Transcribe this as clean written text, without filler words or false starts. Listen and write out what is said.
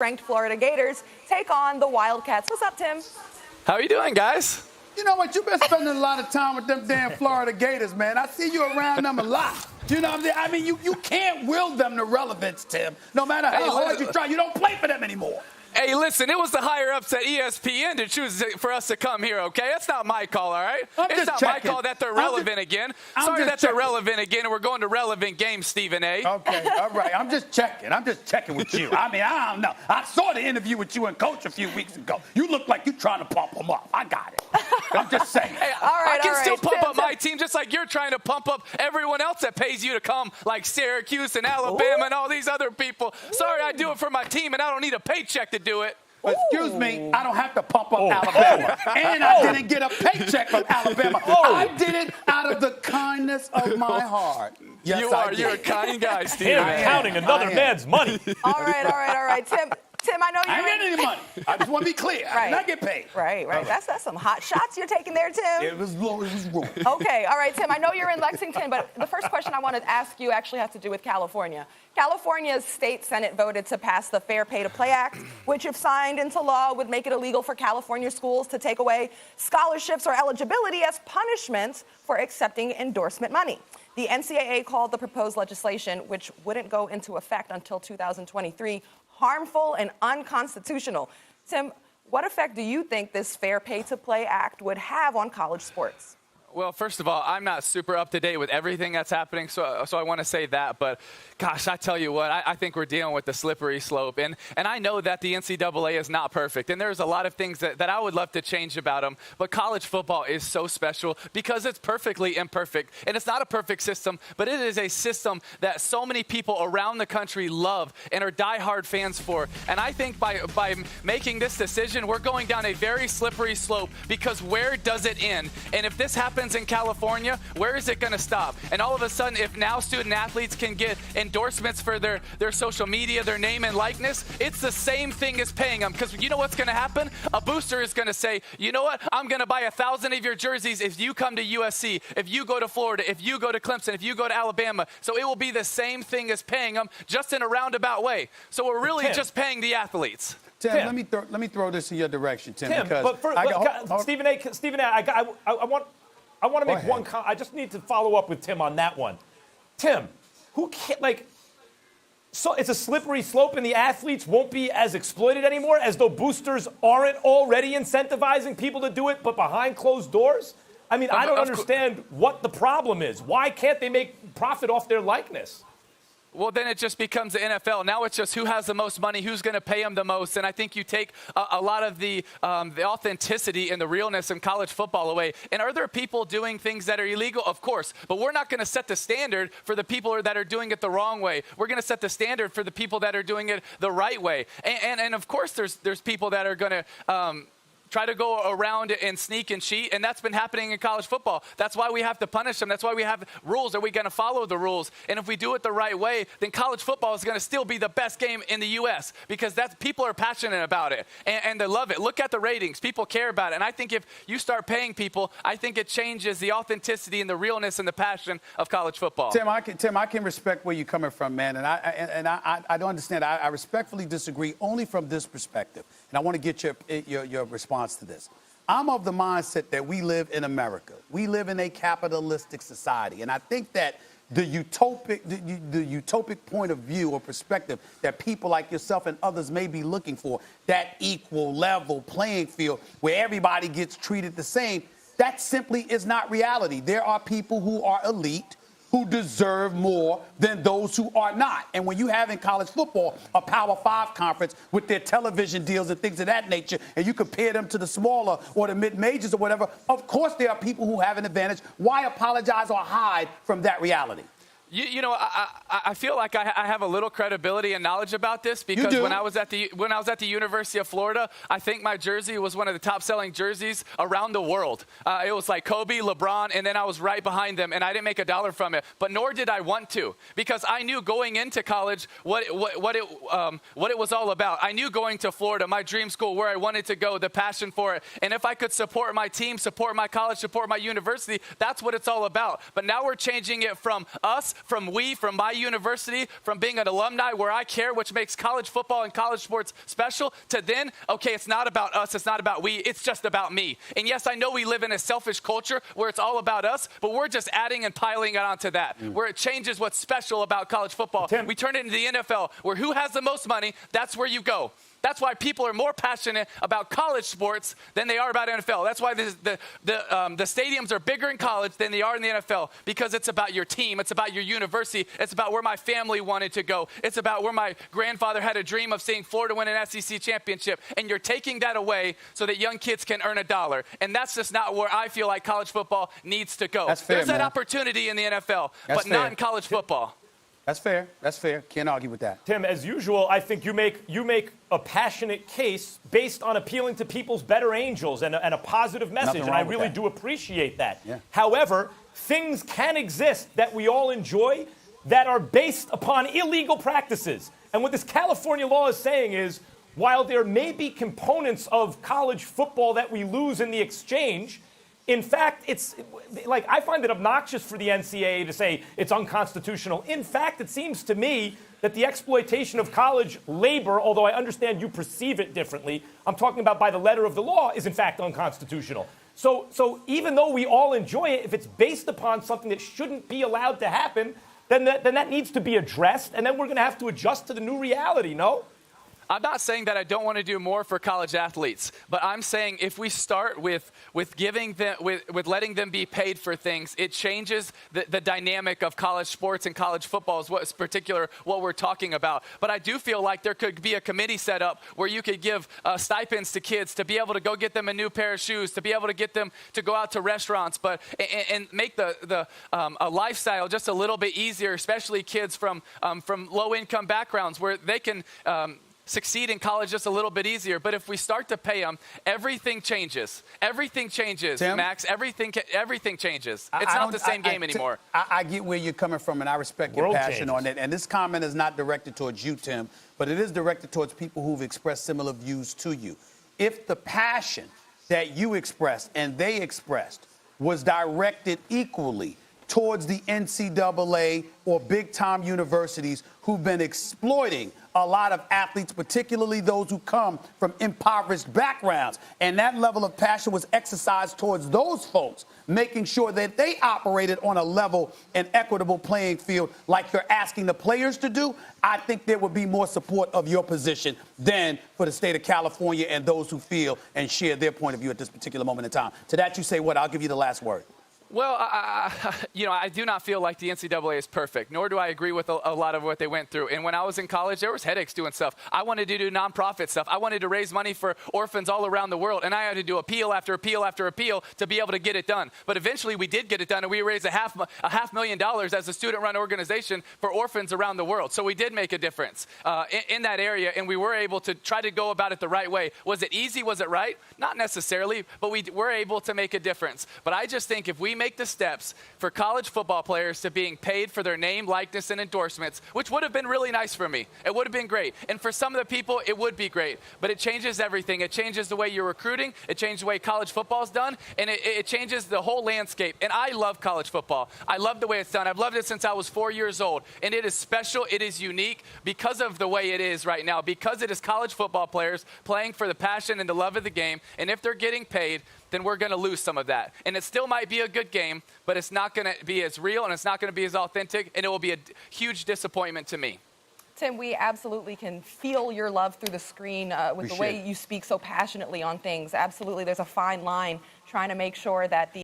Ranked Florida Gators take on the Wildcats. What's up, Tim? How are you doing, guys? You know what? You've been spending a lot of time with them damn Florida Gators, man. I see you around them a lot. You know what I'm saying? I mean, you can't will them to relevance, Tim. No matter how hard you try, you don't play for them anymore. Hey, listen, it was the higher-ups at ESPN to choose for us to come here, okay? That's not my call, all right? It's not my call that they're relevant again. Sorry that they're relevant again, and we're going to relevant games, Stephen A. Okay, all right. I'm just checking with you. I mean, I don't know. I saw the interview with you and Coach a few weeks ago. You look like you're trying to pump them up. I got it. I'm just saying. Hey, I can still pump up my team just like you're trying to pump up everyone else that pays you to come, like Syracuse and Alabama and all these other people. Sorry, I do it for my team, and I don't need a paycheck to do it. Excuse me, I don't have to pump up Alabama. And I didn't get a paycheck from Alabama. I did it out of the kindness of my heart. Yes, You're a kind guy, Steve. Counting another man's money. All right. Tim, I know you're I ain't getting any money. I just want to be clear. I did not get paid. Right. That's some hot shots you're taking there, Tim. It was wrong. Okay, all right, Tim, I know you're in Lexington, but the first question I wanted to ask you actually has to do with California. California's state senate voted to pass the Fair Pay to Play Act, which, if signed into law, would make it illegal for California schools to take away scholarships or eligibility as punishment for accepting endorsement money. The NCAA called the proposed legislation, which wouldn't go into effect until 2023, harmful and unconstitutional. Tim, what effect do you think this Fair Pay to Play Act would have on college sports? Well, first of all, I'm not super up to date with everything that's happening, so I want to say that. But, gosh, I tell you what, I think we're dealing with the slippery slope. And I know that the NCAA is not perfect, and there's a lot of things that I would love to change about them. But college football is so special because it's perfectly imperfect. And it's not a perfect system, but it is a system that so many people around the country love and are diehard fans for. And I think by making this decision, we're going down a very slippery slope because where does it end? And if this happens in California, where is it going to stop? And all of a sudden, if now student athletes can get endorsements for their social media, their name and likeness, it's the same thing as paying them. Because you know what's going to happen? A booster is going to say, you know what? I'm going to buy 1,000 of your jerseys if you come to USC, if you go to Florida, if you go to Clemson, if you go to Alabama. So it will be the same thing as paying them, just in a roundabout way. So we're really just paying the athletes. Tim, let me throw this in your direction, Tim. Because but first, Stephen A., I want to make one comment. I just need to follow up with Tim on that one. Tim, who can't, so it's a slippery slope and the athletes won't be as exploited anymore, as though boosters aren't already incentivizing people to do it, but behind closed doors? I mean, I don't understand what the problem is. Why can't they make profit off their likeness? Well, then it just becomes the NFL. Now it's just who has the most money, who's going to pay them the most. And I think you take a lot of the authenticity and the realness in college football away. And are there people doing things that are illegal? Of course. But we're not going to set the standard for the people that are doing it the wrong way. We're going to set the standard for the people that are doing it the right way. And of course, there's people that are going to try to go around and sneak and cheat, and that's been happening in college football. That's why we have to punish them. That's why we have rules. Are we going to follow the rules? And if we do it the right way, then college football is going to still be the best game in the U.S. because people are passionate about it, and they love it. Look at the ratings. People care about it. And I think if you start paying people, I think it changes the authenticity and the realness and the passion of college football. Tim, I can respect where you're coming from, man, and I don't understand. I respectfully disagree only from this perspective, and I want to get your response to this. I'm of the mindset that we live in America. We live in a capitalistic society. And I think that the utopic point of view or perspective that people like yourself and others may be looking for, that equal level playing field where everybody gets treated the same, that simply is not reality. There are people who are elite, who deserve more than those who are not. And when you have in college football a Power 5 conference with their television deals and things of that nature, and you compare them to the smaller or the mid-majors or whatever, of course there are people who have an advantage. Why apologize or hide from that reality? You know, I feel like I have a little credibility and knowledge about this because when I was at the University of Florida, I think my jersey was one of the top-selling jerseys around the world. It was like Kobe, LeBron, and then I was right behind them, and I didn't make a dollar from it. But nor did I want to, because I knew going into college what it was all about. I knew going to Florida, my dream school, where I wanted to go, the passion for it, and if I could support my team, support my college, support my university, that's what it's all about. But now we're changing it from us from my university, from being an alumni where I care, which makes college football and college sports special, to then, okay, it's not about us, it's not about we, it's just about me. And yes, I know we live in a selfish culture where it's all about us, but we're just adding and piling it onto that, where it changes what's special about college football. Tim. We turn it into the NFL, where who has the most money, that's where you go. That's why people are more passionate about college sports than they are about NFL. That's why the stadiums are bigger in college than they are in the NFL, because it's about your team. It's about your university. It's about where my family wanted to go. It's about where my grandfather had a dream of seeing Florida win an SEC championship. And you're taking that away so that young kids can earn $1. And that's just not where I feel like college football needs to go. That's fair, There's that man. opportunity in the NFL, That's but not fair. in college football. That's fair. That's fair. Can't argue with that. Tim, as usual, I think you make a passionate case based on appealing to people's better angels and a positive message, Nothing and I wrong with really that. do appreciate that. Yeah. However, things can exist that we all enjoy that are based upon illegal practices. And what this California law is saying is, while there may be components of college football that we lose in the exchange, in fact, it's like I find it obnoxious for the NCAA to say it's unconstitutional. In fact, it seems to me that the exploitation of college labor, although I understand you perceive it differently, I'm talking about by the letter of the law, is in fact unconstitutional. So even though we all enjoy it, if it's based upon something that shouldn't be allowed to happen, then that needs to be addressed, and then we're going to have to adjust to the new reality, no? I'm not saying that I don't want to do more for college athletes, but I'm saying if we start with giving them, with letting them be paid for things, it changes the dynamic of college sports and college football is what's particular what we're talking about. But I do feel like there could be a committee set up where you could give stipends to kids to be able to go get them a new pair of shoes, to be able to get them to go out to restaurants, and make a lifestyle just a little bit easier, especially kids from low-income backgrounds where they can succeed in college just a little bit easier. But if we start to pay them, everything changes. Everything changes, Tim? Max. Everything changes. It's not the same game anymore. I get where you're coming from, and I respect your World passion changes. on it. And this comment is not directed towards you, Tim, but it is directed towards people who've expressed similar views to you. If the passion that you expressed and they expressed was directed equally towards the NCAA or big-time universities who've been exploiting a lot of athletes, particularly those who come from impoverished backgrounds, and that level of passion was exercised towards those folks, making sure that they operated on a level and equitable playing field like you're asking the players to do, I think there would be more support of your position than for the state of California and those who feel and share their point of view at this particular moment in time. To that you say what? I'll give you the last word. Well, I do not feel like the NCAA is perfect, nor do I agree with a lot of what they went through. And when I was in college, there was headaches doing stuff. I wanted to do nonprofit stuff. I wanted to raise money for orphans all around the world, and I had to do appeal after appeal after appeal to be able to get it done. But eventually, we did get it done, and we raised $500,000 as a student-run organization for orphans around the world. So we did make a difference in that area, and we were able to try to go about it the right way. Was it easy? Was it right? Not necessarily, but we were able to make a difference. But I just think if we make the steps for college football players to being paid for their name, likeness, and endorsements, which would have been really nice for me. It would have been great. And for some of the people, it would be great. But it changes everything. It changes the way you're recruiting. It changes the way college football is done. And it changes the whole landscape. And I love college football. I love the way it's done. I've loved it since I was 4 years old. And it is special. It is unique because of the way it is right now. Because it is college football players playing for the passion and the love of the game. And if they're getting paid, then we're going to lose some of that. And it still might be a good game, but it's not going to be as real and it's not going to be as authentic, and it will be a huge disappointment to me. Tim, we absolutely can feel your love through the screen with the way you speak so passionately on things. Absolutely, there's a fine line trying to make sure that the